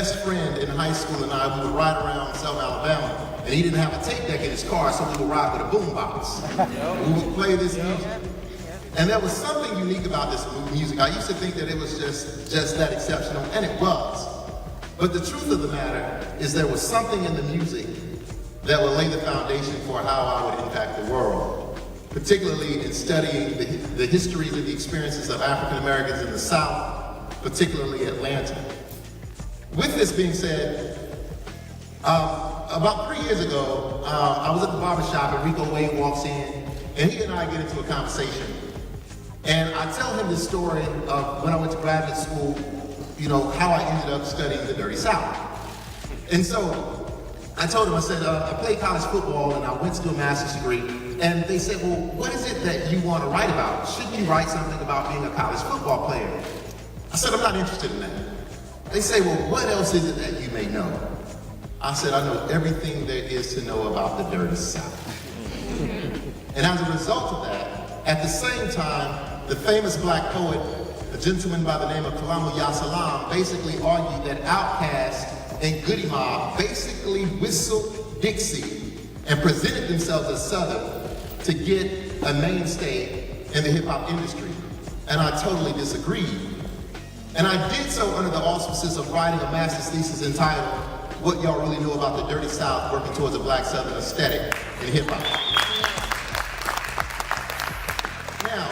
best friend in high school and I, we would ride around Selma, Alabama, and he didn't have a tape deck in his car, so we would ride with a boombox. We would play this music. And there was something unique about this music. I used to think that it was just that exceptional, and it was. But the truth of the matter is there was something in the music that would lay the foundation for how I would impact the world, particularly in studying the histories and the experiences of African Americans in the South, particularly Atlanta. With this being said, about 3 years ago, I was at the barbershop and Rico walks in, and he and I get into a conversation. And I tell him this story of when I went to graduate school, you know, how I ended up studying the Dirty South. And so I told him, I said, I played college football and I went to do a master's degree. And they said, well, what is it that you want to write about? Shouldn't you write something about being a college football player? I said, I'm not interested in that. They say, well, what else is it that you may know? I said, I know everything there is to know about the Dirty South. And as a result of that, at the same time, the famous black poet, a gentleman by the name of Fahamu Salam, basically argued that Outkast and Goody Mob basically whistled Dixie and presented themselves as Southern to get a mainstay in the hip-hop industry. And I totally disagreed. And I did so under the auspices of writing a master's thesis entitled, What Y'all Really Know About the Dirty South, Working Towards a Black Southern Aesthetic in Hip-Hop. Now,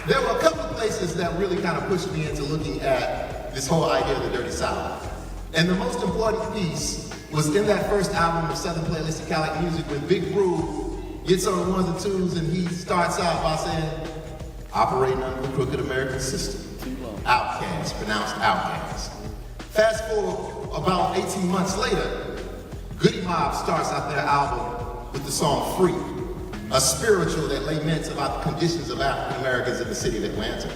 there were a couple of places that really kind of pushed me into looking at this whole idea of the Dirty South. And the most important piece was in that first album of Southern Playlistic Calic Music when Big Brew gets on the ones and twos and he starts out by saying, operating under the crooked American system. Outkast, pronounced Outkast. Fast forward about 18 months later, Goody Mob starts out their album with the song Free, a spiritual that laments about the conditions of African Americans in the city of Atlanta.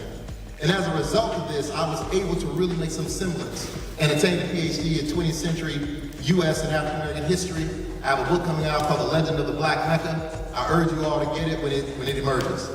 And as a result of this, I was able to really make some semblance and attain a PhD in 20th century US and African American history. I have a book coming out called The Legend of the Black Mecca. I urge you all to get it when it emerges.